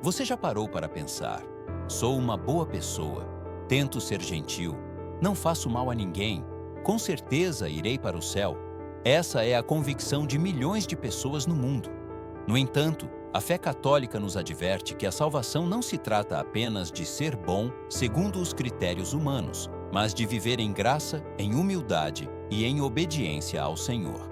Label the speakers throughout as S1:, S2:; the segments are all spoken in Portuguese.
S1: Você já parou para pensar: sou uma boa pessoa, tento ser gentil, não faço mal a ninguém, com certeza irei para o céu? Essa é a convicção de milhões de pessoas no mundo. No entanto, a fé católica nos adverte que a salvação não se trata apenas de ser bom segundo os critérios humanos, mas de viver em graça, em humildade e em obediência ao Senhor.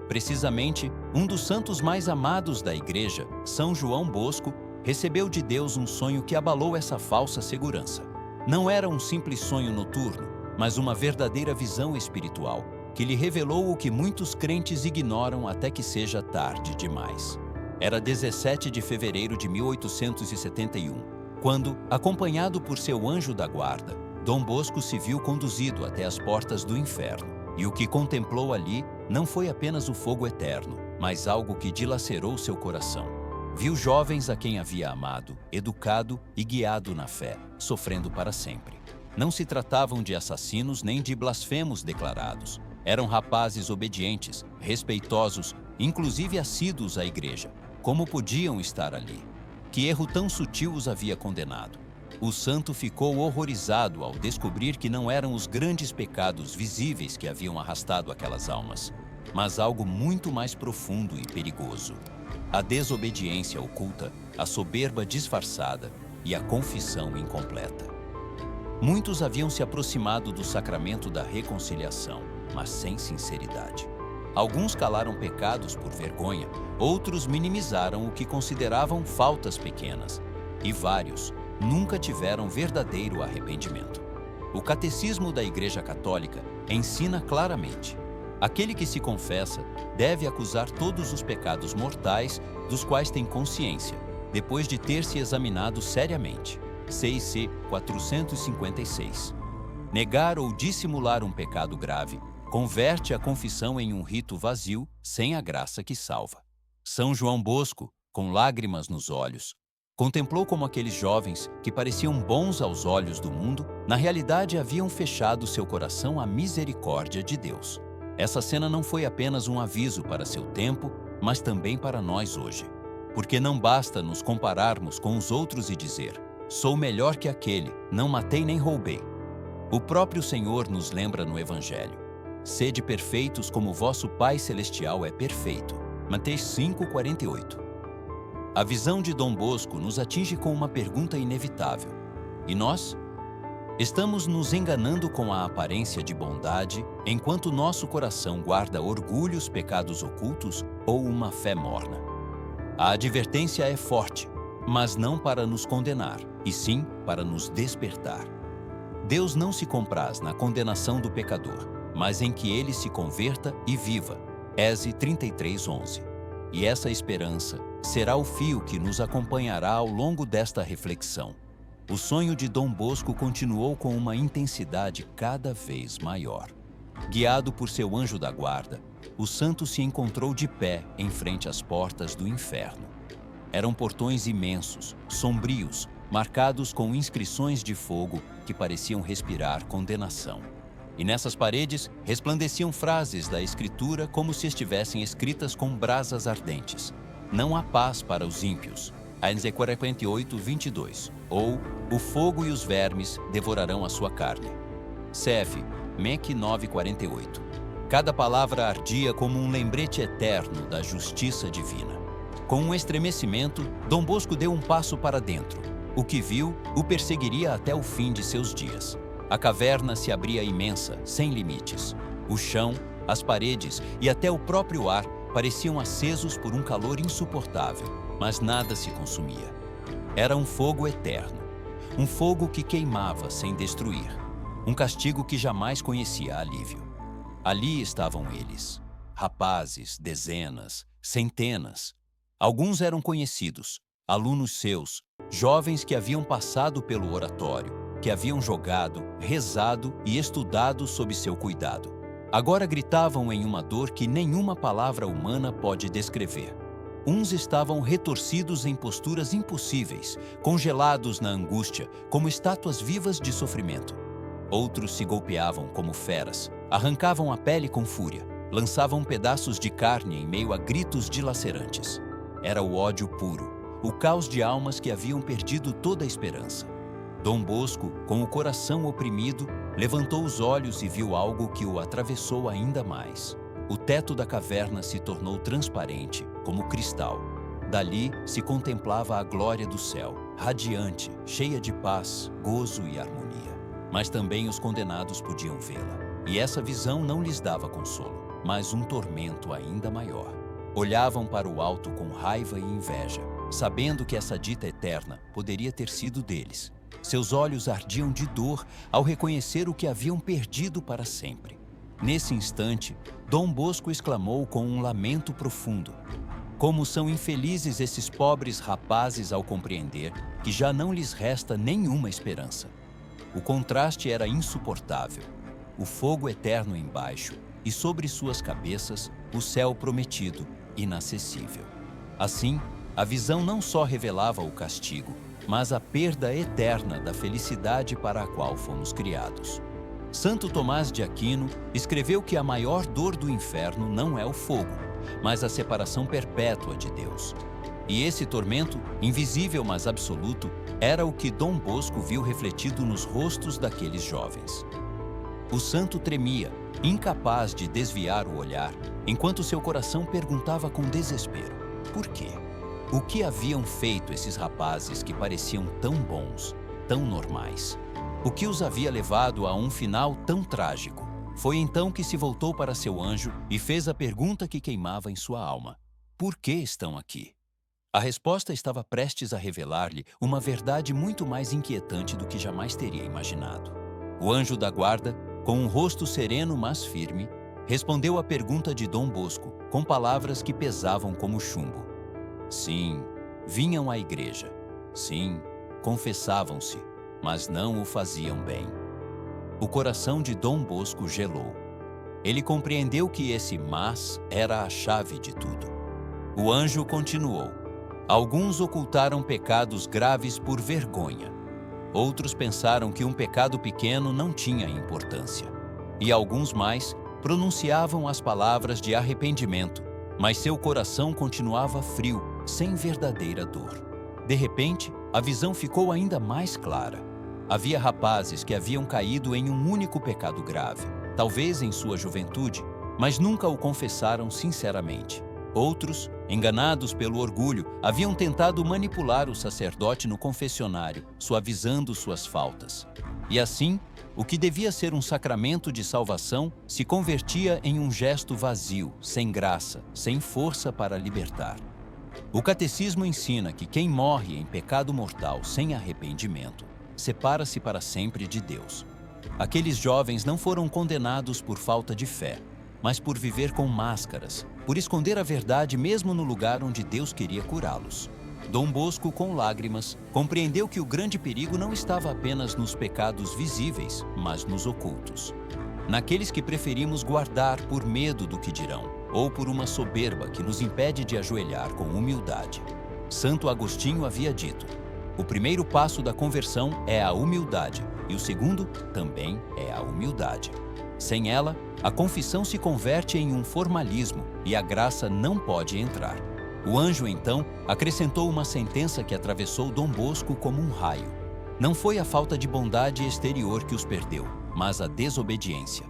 S1: Precisamente, um dos santos mais amados da Igreja, São João Bosco, recebeu de Deus um sonho que abalou essa falsa segurança. Não era um simples sonho noturno, mas uma verdadeira visão espiritual, que lhe revelou o que muitos crentes ignoram até que seja tarde demais. Era 17 de fevereiro de 1871, quando, acompanhado por seu anjo da guarda, Dom Bosco se viu conduzido até as portas do inferno, e o que contemplou ali não foi apenas o fogo eterno, mas algo que dilacerou seu coração. Viu jovens a quem havia amado, educado e guiado na fé, sofrendo para sempre. Não se tratavam de assassinos nem de blasfemos declarados. Eram rapazes obedientes, respeitosos, inclusive assíduos à igreja. Como podiam estar ali? Que erro tão sutil os havia condenado? O santo ficou horrorizado ao descobrir que não eram os grandes pecados visíveis que haviam arrastado aquelas almas, mas algo muito mais profundo e perigoso: a desobediência oculta, a soberba disfarçada e a confissão incompleta. Muitos haviam se aproximado do sacramento da reconciliação, mas sem sinceridade. Alguns calaram pecados por vergonha, outros minimizaram o que consideravam faltas pequenas, e vários nunca tiveram verdadeiro arrependimento. O Catecismo da Igreja Católica ensina claramente: aquele que se confessa deve acusar todos os pecados mortais dos quais tem consciência, depois de ter se examinado seriamente. CIC 456. Negar ou dissimular um pecado grave converte a confissão em um rito vazio, sem a graça que salva. São João Bosco, com lágrimas nos olhos, contemplou como aqueles jovens, que pareciam bons aos olhos do mundo, na realidade haviam fechado seu coração à misericórdia de Deus. Essa cena não foi apenas um aviso para seu tempo, mas também para nós hoje. Porque não basta nos compararmos com os outros e dizer: sou melhor que aquele, não matei nem roubei. O próprio Senhor nos lembra no Evangelho: sede perfeitos como vosso Pai Celestial é perfeito. Mateus 5:48. A visão de Dom Bosco nos atinge com uma pergunta inevitável: e nós? Estamos nos enganando com a aparência de bondade, enquanto nosso coração guarda orgulhos, pecados ocultos ou uma fé morna? A advertência é forte, mas não para nos condenar, e sim para nos despertar. Deus não se compraz na condenação do pecador, mas em que ele se converta e viva. Eze 33:11. E essa esperança será o fio que nos acompanhará ao longo desta reflexão. O sonho de Dom Bosco continuou com uma intensidade cada vez maior. Guiado por seu anjo da guarda, o santo se encontrou de pé em frente às portas do inferno. Eram portões imensos, sombrios, marcados com inscrições de fogo que pareciam respirar condenação. E nessas paredes resplandeciam frases da Escritura como se estivessem escritas com brasas ardentes: não há paz para os ímpios, Eze 48:22, ou o fogo e os vermes devorarão a sua carne. CF, MEC 9:48. Cada palavra ardia como um lembrete eterno da justiça divina. Com um estremecimento, Dom Bosco deu um passo para dentro. O que viu o perseguiria até o fim de seus dias. A caverna se abria imensa, sem limites. O chão, as paredes e até o próprio ar pareciam acesos por um calor insuportável, mas nada se consumia. Era um fogo eterno, um fogo que queimava sem destruir, um castigo que jamais conhecia alívio. Ali estavam eles, rapazes, dezenas, centenas. Alguns eram conhecidos, alunos seus, jovens que haviam passado pelo oratório, que haviam jogado, rezado e estudado sob seu cuidado. Agora gritavam em uma dor que nenhuma palavra humana pode descrever. Uns estavam retorcidos em posturas impossíveis, congelados na angústia, como estátuas vivas de sofrimento. Outros se golpeavam como feras, arrancavam a pele com fúria, lançavam pedaços de carne em meio a gritos dilacerantes. Era o ódio puro, o caos de almas que haviam perdido toda a esperança. Dom Bosco, com o coração oprimido, levantou os olhos e viu algo que o atravessou ainda mais. O teto da caverna se tornou transparente, como cristal. Dali se contemplava a glória do céu, radiante, cheia de paz, gozo e harmonia. Mas também os condenados podiam vê-la. E essa visão não lhes dava consolo, mas um tormento ainda maior. Olhavam para o alto com raiva e inveja, sabendo que essa dita eterna poderia ter sido deles. Seus olhos ardiam de dor ao reconhecer o que haviam perdido para sempre. Nesse instante, Dom Bosco exclamou com um lamento profundo: como são infelizes esses pobres rapazes ao compreender que já não lhes resta nenhuma esperança. O contraste era insuportável. O fogo eterno embaixo e sobre suas cabeças o céu prometido, inacessível. Assim, a visão não só revelava o castigo, mas a perda eterna da felicidade para a qual fomos criados. Santo Tomás de Aquino escreveu que a maior dor do inferno não é o fogo, mas a separação perpétua de Deus. E esse tormento, invisível mas absoluto, era o que Dom Bosco viu refletido nos rostos daqueles jovens. O santo tremia, incapaz de desviar o olhar, enquanto seu coração perguntava com desespero: por quê? O que haviam feito esses rapazes que pareciam tão bons, tão normais? O que os havia levado a um final tão trágico? Foi então que se voltou para seu anjo e fez a pergunta que queimava em sua alma: por que estão aqui? A resposta estava prestes a revelar-lhe uma verdade muito mais inquietante do que jamais teria imaginado. O anjo da guarda, com um rosto sereno mas firme, respondeu à pergunta de Dom Bosco com palavras que pesavam como chumbo. Sim, vinham à igreja. Sim, confessavam-se, mas não o faziam bem. O coração de Dom Bosco gelou. Ele compreendeu que esse mas era a chave de tudo. O anjo continuou: alguns ocultaram pecados graves por vergonha. Outros pensaram que um pecado pequeno não tinha importância. E alguns mais pronunciavam as palavras de arrependimento, mas seu coração continuava frio, sem verdadeira dor. De repente, a visão ficou ainda mais clara. Havia rapazes que haviam caído em um único pecado grave, talvez em sua juventude, mas nunca o confessaram sinceramente. Outros, enganados pelo orgulho, haviam tentado manipular o sacerdote no confessionário, suavizando suas faltas. E assim, o que devia ser um sacramento de salvação se convertia em um gesto vazio, sem graça, sem força para libertar. O catecismo ensina que quem morre em pecado mortal sem arrependimento separa-se para sempre de Deus. Aqueles jovens não foram condenados por falta de fé, mas por viver com máscaras, por esconder a verdade mesmo no lugar onde Deus queria curá-los. Dom Bosco, com lágrimas, compreendeu que o grande perigo não estava apenas nos pecados visíveis, mas nos ocultos. Naqueles que preferimos guardar por medo do que dirão, ou por uma soberba que nos impede de ajoelhar com humildade. Santo Agostinho havia dito: o primeiro passo da conversão é a humildade, e o segundo também é a humildade. Sem ela, a confissão se converte em um formalismo e a graça não pode entrar. O anjo, então, acrescentou uma sentença que atravessou Dom Bosco como um raio. Não foi a falta de bondade exterior que os perdeu, mas a desobediência.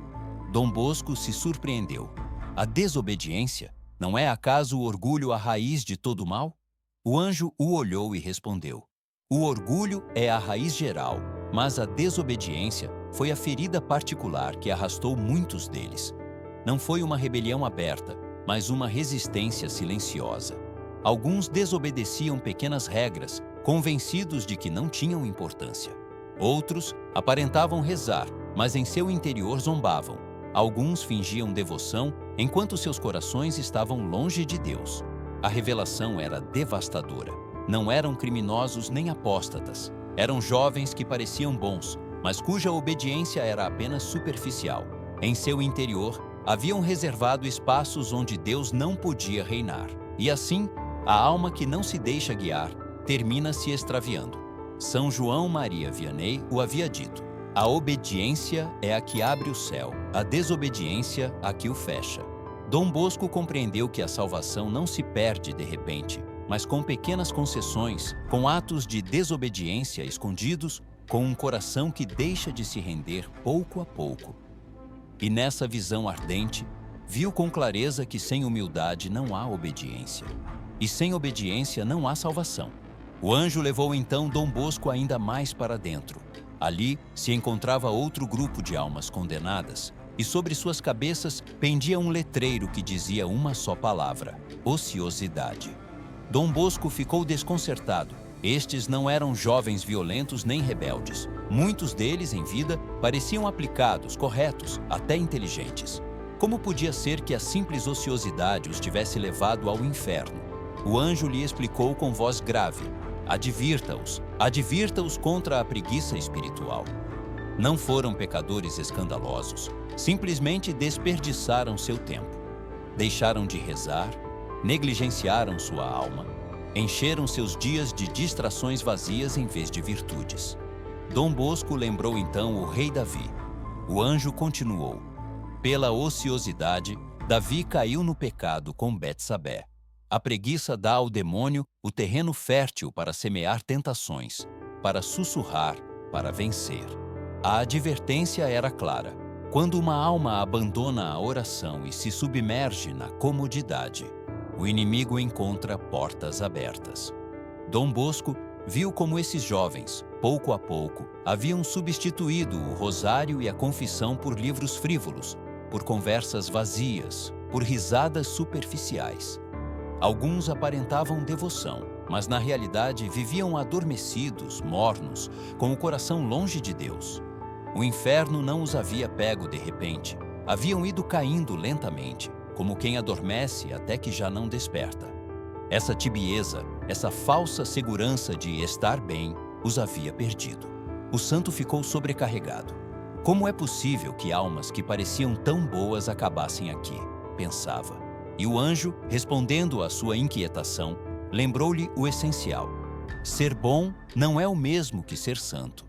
S1: Dom Bosco se surpreendeu. A desobediência? Não é acaso o orgulho a raiz de todo o mal? O anjo o olhou e respondeu: o orgulho é a raiz geral, mas a desobediência foi a ferida particular que arrastou muitos deles. Não foi uma rebelião aberta, mas uma resistência silenciosa. Alguns desobedeciam pequenas regras, convencidos de que não tinham importância. Outros aparentavam rezar, mas em seu interior zombavam. Alguns fingiam devoção, enquanto seus corações estavam longe de Deus. A revelação era devastadora. Não eram criminosos nem apóstatas. Eram jovens que pareciam bons, mas cuja obediência era apenas superficial. Em seu interior, haviam reservado espaços onde Deus não podia reinar. E assim, a alma que não se deixa guiar termina se extraviando. São João Maria Vianney o havia dito: a obediência é a que abre o céu, a desobediência a que o fecha. Dom Bosco compreendeu que a salvação não se perde de repente, mas com pequenas concessões, com atos de desobediência escondidos, com um coração que deixa de se render pouco a pouco. E nessa visão ardente, viu com clareza que sem humildade não há obediência, e sem obediência não há salvação. O anjo levou então Dom Bosco ainda mais para dentro. Ali se encontrava outro grupo de almas condenadas, e sobre suas cabeças pendia um letreiro que dizia uma só palavra: ociosidade. Dom Bosco ficou desconcertado. Estes não eram jovens violentos nem rebeldes. Muitos deles, em vida, pareciam aplicados, corretos, até inteligentes. Como podia ser que a simples ociosidade os tivesse levado ao inferno? O anjo lhe explicou com voz grave: advirta-os contra a preguiça espiritual. Não foram pecadores escandalosos, simplesmente desperdiçaram seu tempo. Deixaram de rezar, negligenciaram sua alma, encheram seus dias de distrações vazias em vez de virtudes. Dom Bosco lembrou então o rei Davi. O anjo continuou: pela ociosidade, Davi caiu no pecado com Betsabé. A preguiça dá ao demônio o terreno fértil para semear tentações, para sussurrar, para vencer. A advertência era clara. Quando uma alma abandona a oração e se submerge na comodidade, o inimigo encontra portas abertas. Dom Bosco viu como esses jovens, pouco a pouco, haviam substituído o rosário e a confissão por livros frívolos, por conversas vazias, por risadas superficiais. Alguns aparentavam devoção, mas na realidade viviam adormecidos, mornos, com o coração longe de Deus. O inferno não os havia pego de repente. Haviam ido caindo lentamente, como quem adormece até que já não desperta. Essa tibieza, essa falsa segurança de estar bem, os havia perdido. O santo ficou sobrecarregado. Como é possível que almas que pareciam tão boas acabassem aqui? Pensava. E o anjo, respondendo à sua inquietação, lembrou-lhe o essencial. Ser bom não é o mesmo que ser santo.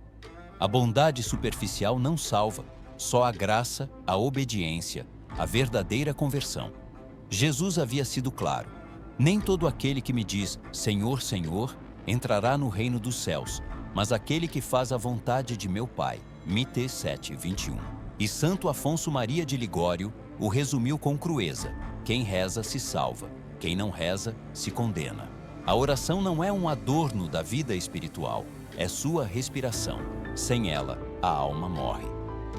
S1: A bondade superficial não salva, só a graça, a obediência, a verdadeira conversão. Jesus havia sido claro: nem todo aquele que me diz Senhor, Senhor, entrará no reino dos céus, mas aquele que faz a vontade de meu Pai. Mite 7:21. E Santo Afonso Maria de Ligório o resumiu com crueza: quem reza se salva, quem não reza se condena. A oração não é um adorno da vida espiritual, é sua respiração. Sem ela, a alma morre.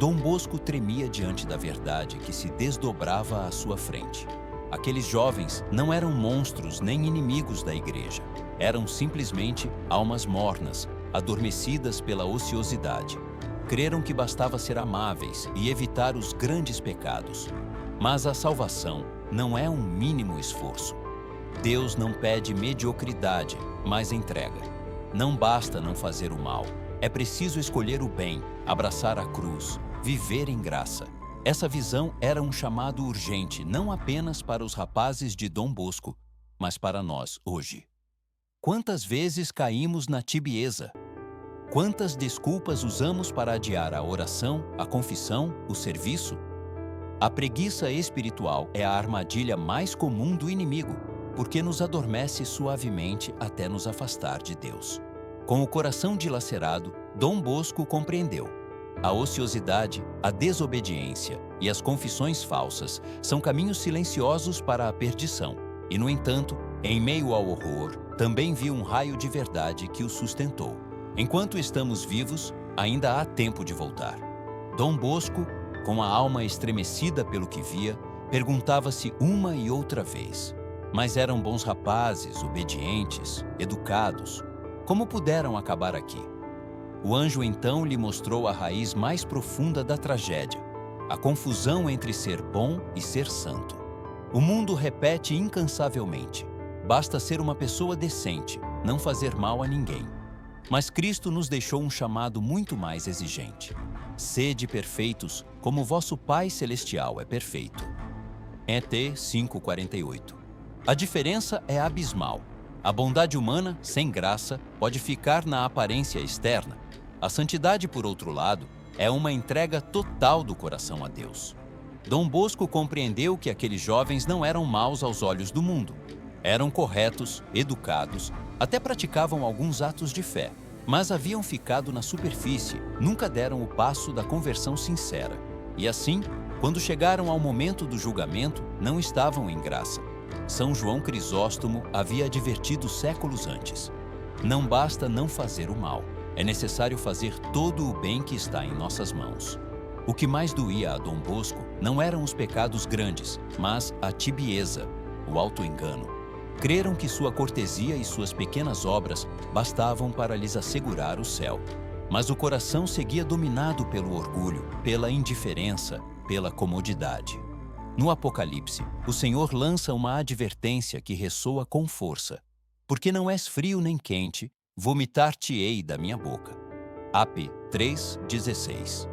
S1: Dom Bosco tremia diante da verdade que se desdobrava à sua frente. Aqueles jovens não eram monstros nem inimigos da igreja. Eram simplesmente almas mornas, adormecidas pela ociosidade. Creram que bastava ser amáveis e evitar os grandes pecados. Mas a salvação não é um mínimo esforço. Deus não pede mediocridade, mas entrega. Não basta não fazer o mal. É preciso escolher o bem, abraçar a cruz, viver em graça. Essa visão era um chamado urgente não apenas para os rapazes de Dom Bosco, mas para nós hoje. Quantas vezes caímos na tibieza? Quantas desculpas usamos para adiar a oração, a confissão, o serviço? A preguiça espiritual é a armadilha mais comum do inimigo, porque nos adormece suavemente até nos afastar de Deus. Com o coração dilacerado, Dom Bosco compreendeu. A ociosidade, a desobediência e as confissões falsas são caminhos silenciosos para a perdição. E, no entanto, em meio ao horror, também viu um raio de verdade que o sustentou. Enquanto estamos vivos, ainda há tempo de voltar. Dom Bosco, com a alma estremecida pelo que via, perguntava-se uma e outra vez: mas eram bons rapazes, obedientes, educados. Como puderam acabar aqui? O anjo então lhe mostrou a raiz mais profunda da tragédia, a confusão entre ser bom e ser santo. O mundo repete incansavelmente: basta ser uma pessoa decente, não fazer mal a ninguém. Mas Cristo nos deixou um chamado muito mais exigente. Sede perfeitos, como vosso Pai Celestial é perfeito. ET 5:48. A diferença é abismal. A bondade humana, sem graça, pode ficar na aparência externa. A santidade, por outro lado, é uma entrega total do coração a Deus. Dom Bosco compreendeu que aqueles jovens não eram maus aos olhos do mundo. Eram corretos, educados, até praticavam alguns atos de fé, mas haviam ficado na superfície, nunca deram o passo da conversão sincera. E assim, quando chegaram ao momento do julgamento, não estavam em graça. São João Crisóstomo havia advertido séculos antes: não basta não fazer o mal, é necessário fazer todo o bem que está em nossas mãos. O que mais doía a Dom Bosco não eram os pecados grandes, mas a tibieza, o auto-engano. Creram que sua cortesia e suas pequenas obras bastavam para lhes assegurar o céu. Mas o coração seguia dominado pelo orgulho, pela indiferença, pela comodidade. No Apocalipse, o Senhor lança uma advertência que ressoa com força: porque não és frio nem quente, vomitar-te-ei da minha boca. Ap 3:16.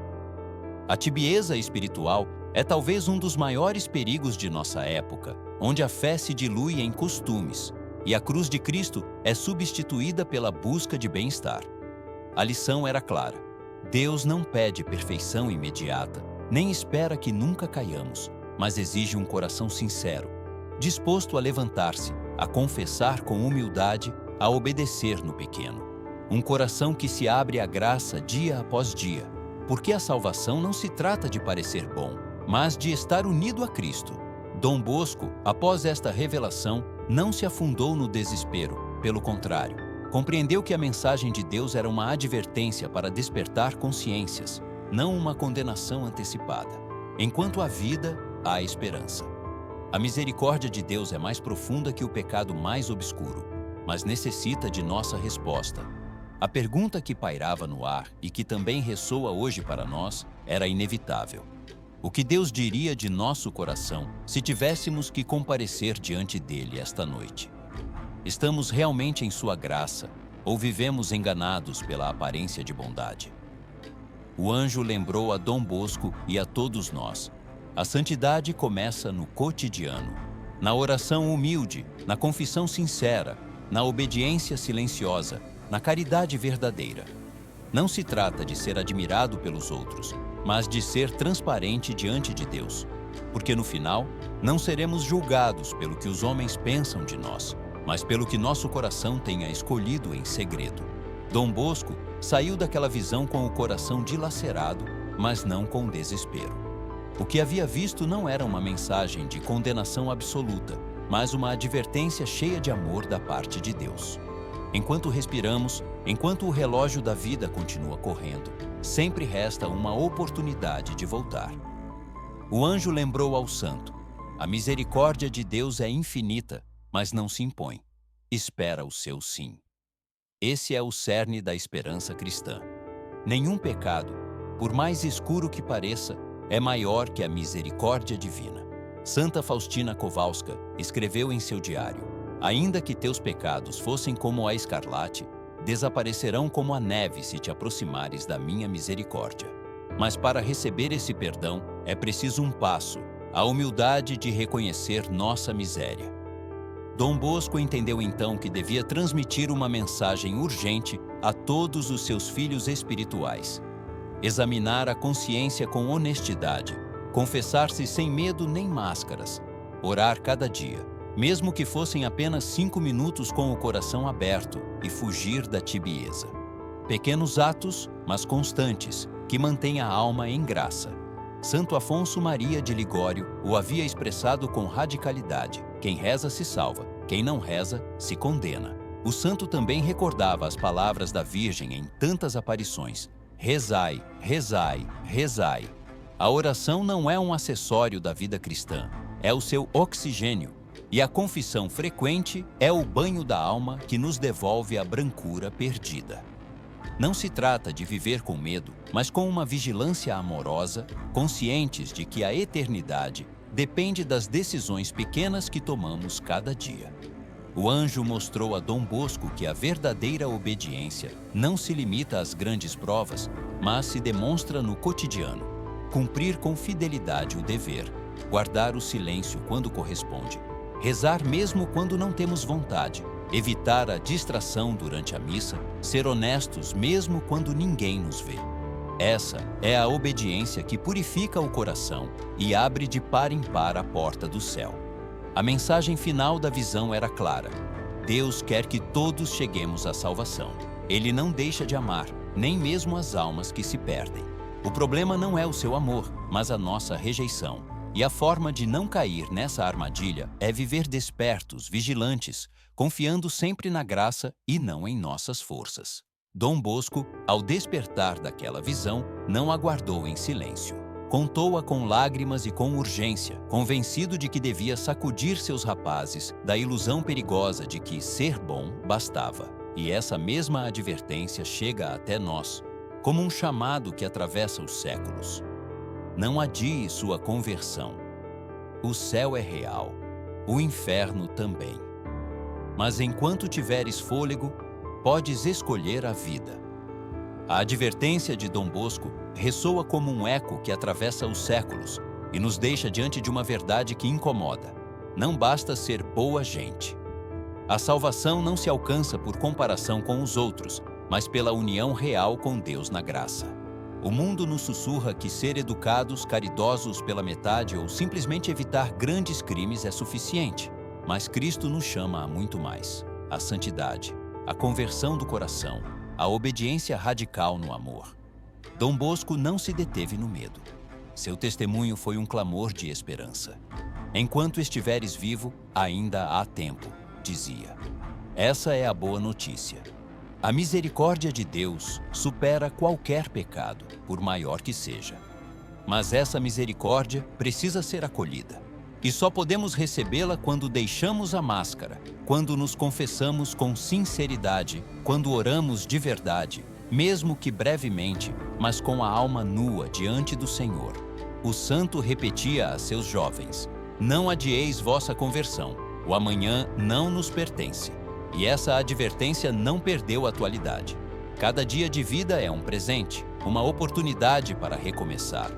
S1: A tibieza espiritual é talvez um dos maiores perigos de nossa época, onde a fé se dilui em costumes e a cruz de Cristo é substituída pela busca de bem-estar. A lição era clara: Deus não pede perfeição imediata, nem espera que nunca caiamos, mas exige um coração sincero, disposto a levantar-se, a confessar com humildade, a obedecer no pequeno. Um coração que se abre à graça dia após dia, porque a salvação não se trata de parecer bom, mas de estar unido a Cristo. Dom Bosco, após esta revelação, não se afundou no desespero, pelo contrário, compreendeu que a mensagem de Deus era uma advertência para despertar consciências, não uma condenação antecipada. Enquanto há vida, há esperança. A misericórdia de Deus é mais profunda que o pecado mais obscuro, mas necessita de nossa resposta. A pergunta que pairava no ar e que também ressoa hoje para nós era inevitável: o que Deus diria de nosso coração se tivéssemos que comparecer diante dele esta noite? Estamos realmente em sua graça ou vivemos enganados pela aparência de bondade? O anjo lembrou a Dom Bosco e a todos nós: a santidade começa no cotidiano, na oração humilde, na confissão sincera, na obediência silenciosa, na caridade verdadeira. Não se trata de ser admirado pelos outros, mas de ser transparente diante de Deus, porque no final não seremos julgados pelo que os homens pensam de nós, mas pelo que nosso coração tenha escolhido em segredo. Dom Bosco saiu daquela visão com o coração dilacerado, mas não com desespero. O que havia visto não era uma mensagem de condenação absoluta, mas uma advertência cheia de amor da parte de Deus. Enquanto respiramos, enquanto o relógio da vida continua correndo, sempre resta uma oportunidade de voltar. O anjo lembrou ao santo: a misericórdia de Deus é infinita, mas não se impõe. Espera o seu sim. Esse é o cerne da esperança cristã. Nenhum pecado, por mais escuro que pareça, é maior que a misericórdia divina. Santa Faustina Kowalska escreveu em seu diário: ainda que teus pecados fossem como a escarlate, desaparecerão como a neve se te aproximares da minha misericórdia. Mas para receber esse perdão, é preciso um passo, a humildade de reconhecer nossa miséria. Dom Bosco entendeu então que devia transmitir uma mensagem urgente a todos os seus filhos espirituais: examinar a consciência com honestidade, confessar-se sem medo nem máscaras, orar cada dia, mesmo que fossem apenas 5 minutos com o coração aberto, e fugir da tibieza. Pequenos atos, mas constantes, que mantêm a alma em graça. Santo Afonso Maria de Ligório o havia expressado com radicalidade: quem reza se salva, quem não reza se condena. O santo também recordava as palavras da Virgem em tantas aparições: rezai, rezai, rezai. A oração não é um acessório da vida cristã, é o seu oxigênio. E a confissão frequente é o banho da alma que nos devolve a brancura perdida. Não se trata de viver com medo, mas com uma vigilância amorosa, conscientes de que a eternidade depende das decisões pequenas que tomamos cada dia. O anjo mostrou a Dom Bosco que a verdadeira obediência não se limita às grandes provas, mas se demonstra no cotidiano. Cumprir com fidelidade o dever, guardar o silêncio quando corresponde, rezar mesmo quando não temos vontade, evitar a distração durante a missa, ser honestos mesmo quando ninguém nos vê. Essa é a obediência que purifica o coração e abre de par em par a porta do céu. A mensagem final da visão era clara. Deus quer que todos cheguemos à salvação. Ele não deixa de amar, nem mesmo as almas que se perdem. O problema não é o seu amor, mas a nossa rejeição. E a forma de não cair nessa armadilha é viver despertos, vigilantes, confiando sempre na graça e não em nossas forças. Dom Bosco, ao despertar daquela visão, não aguardou em silêncio. Contou-a com lágrimas e com urgência, convencido de que devia sacudir seus rapazes da ilusão perigosa de que ser bom bastava. E essa mesma advertência chega até nós, como um chamado que atravessa os séculos. Não adie sua conversão. O céu é real, o inferno também. Mas enquanto tiveres fôlego, podes escolher a vida. A advertência de Dom Bosco ressoa como um eco que atravessa os séculos e nos deixa diante de uma verdade que incomoda. Não basta ser boa gente. A salvação não se alcança por comparação com os outros, mas pela união real com Deus na graça. O mundo nos sussurra que ser educados, caridosos pela metade ou simplesmente evitar grandes crimes é suficiente. Mas Cristo nos chama a muito mais: a santidade, a conversão do coração, a obediência radical no amor. Dom Bosco não se deteve no medo. Seu testemunho foi um clamor de esperança. Enquanto estiveres vivo, ainda há tempo, dizia. Essa é a boa notícia. A misericórdia de Deus supera qualquer pecado, por maior que seja. Mas essa misericórdia precisa ser acolhida. E só podemos recebê-la quando deixamos a máscara, quando nos confessamos com sinceridade, quando oramos de verdade, mesmo que brevemente, mas com a alma nua diante do Senhor. O santo repetia a seus jovens: não adieis vossa conversão, o amanhã não nos pertence. E essa advertência não perdeu atualidade. Cada dia de vida é um presente, uma oportunidade para recomeçar.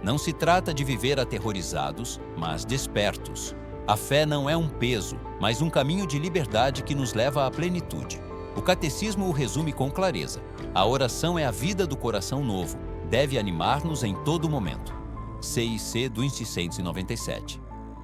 S1: Não se trata de viver aterrorizados, mas despertos. A fé não é um peso, mas um caminho de liberdade que nos leva à plenitude. O catecismo o resume com clareza. A oração é a vida do coração novo. Deve animar-nos em todo momento. CIC do 697.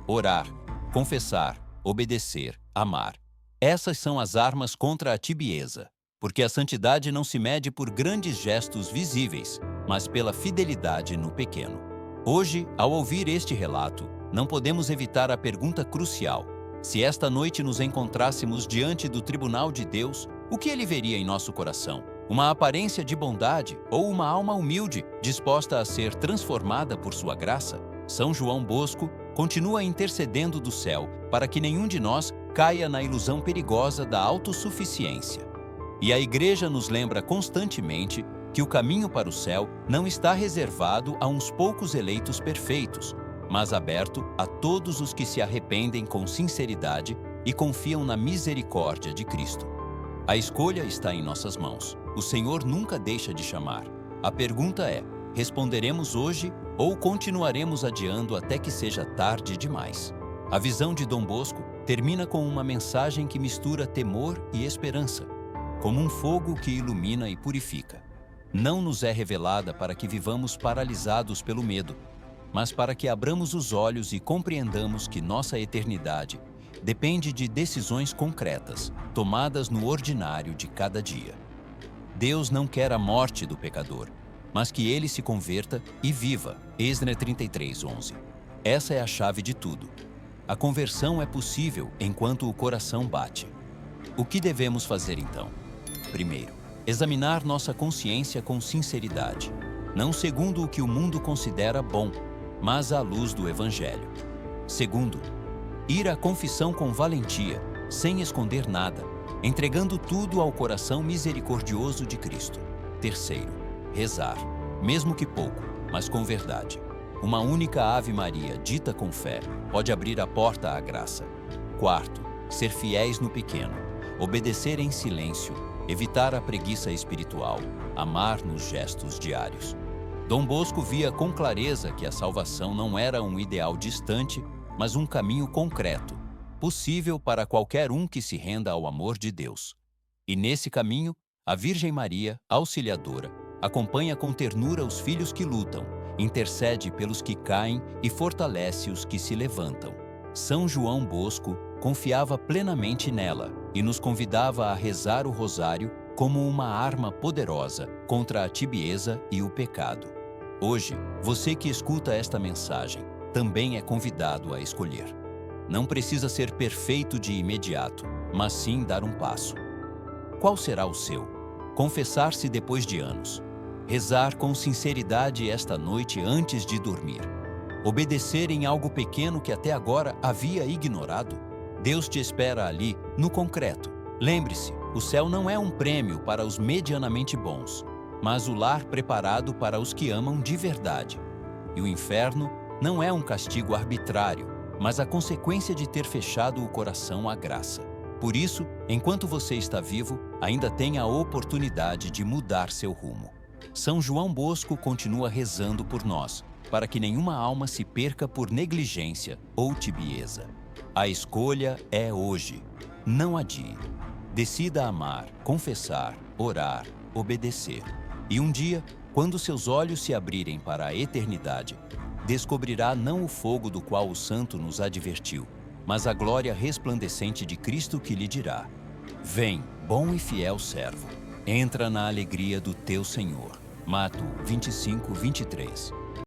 S1: Orar, confessar, obedecer, amar. Essas são as armas contra a tibieza, porque a santidade não se mede por grandes gestos visíveis, mas pela fidelidade no pequeno. Hoje, ao ouvir este relato, não podemos evitar a pergunta crucial: se esta noite nos encontrássemos diante do tribunal de Deus, o que ele veria em nosso coração? Uma aparência de bondade ou uma alma humilde, disposta a ser transformada por sua graça? São João Bosco continua intercedendo do céu para que nenhum de nós caia na ilusão perigosa da autossuficiência. E a Igreja nos lembra constantemente que o caminho para o céu não está reservado a uns poucos eleitos perfeitos, mas aberto a todos os que se arrependem com sinceridade e confiam na misericórdia de Cristo. A escolha está em nossas mãos. O Senhor nunca deixa de chamar. A pergunta é: responderemos hoje ou continuaremos adiando até que seja tarde demais? A visão de Dom Bosco termina com uma mensagem que mistura temor e esperança, como um fogo que ilumina e purifica. Não nos é revelada para que vivamos paralisados pelo medo, mas para que abramos os olhos e compreendamos que nossa eternidade depende de decisões concretas, tomadas no ordinário de cada dia. Deus não quer a morte do pecador, mas que ele se converta e viva. Êxodo 33:11. Essa é a chave de tudo. A conversão é possível enquanto o coração bate. O que devemos fazer então? Primeiro, examinar nossa consciência com sinceridade, não segundo o que o mundo considera bom, mas à luz do Evangelho. Segundo, ir à confissão com valentia, sem esconder nada, entregando tudo ao coração misericordioso de Cristo. Terceiro, rezar, mesmo que pouco, mas com verdade. Uma única Ave Maria, dita com fé, pode abrir a porta à graça. Quarto, ser fiéis no pequeno, obedecer em silêncio, evitar a preguiça espiritual, amar nos gestos diários. Dom Bosco via com clareza que a salvação não era um ideal distante, mas um caminho concreto, possível para qualquer um que se renda ao amor de Deus. E nesse caminho, a Virgem Maria, auxiliadora, acompanha com ternura os filhos que lutam, intercede pelos que caem e fortalece os que se levantam. São João Bosco confiava plenamente nela e nos convidava a rezar o rosário como uma arma poderosa contra a tibieza e o pecado. Hoje, você que escuta esta mensagem também é convidado a escolher. Não precisa ser perfeito de imediato, mas sim dar um passo. Qual será o seu? Confessar-se depois de anos. Rezar com sinceridade esta noite antes de dormir. Obedecer em algo pequeno que até agora havia ignorado. Deus te espera ali, no concreto. Lembre-se, o céu não é um prêmio para os medianamente bons, mas o lar preparado para os que amam de verdade. E o inferno não é um castigo arbitrário, mas a consequência de ter fechado o coração à graça. Por isso, enquanto você está vivo, ainda tem a oportunidade de mudar seu rumo. São João Bosco continua rezando por nós, para que nenhuma alma se perca por negligência ou tibieza. A escolha é hoje. Não adie. Decida amar, confessar, orar, obedecer. E um dia, quando seus olhos se abrirem para a eternidade, descobrirá não o fogo do qual o santo nos advertiu, mas a glória resplandecente de Cristo que lhe dirá: Vem, bom e fiel servo, entra na alegria do teu Senhor. Mateus 25:23.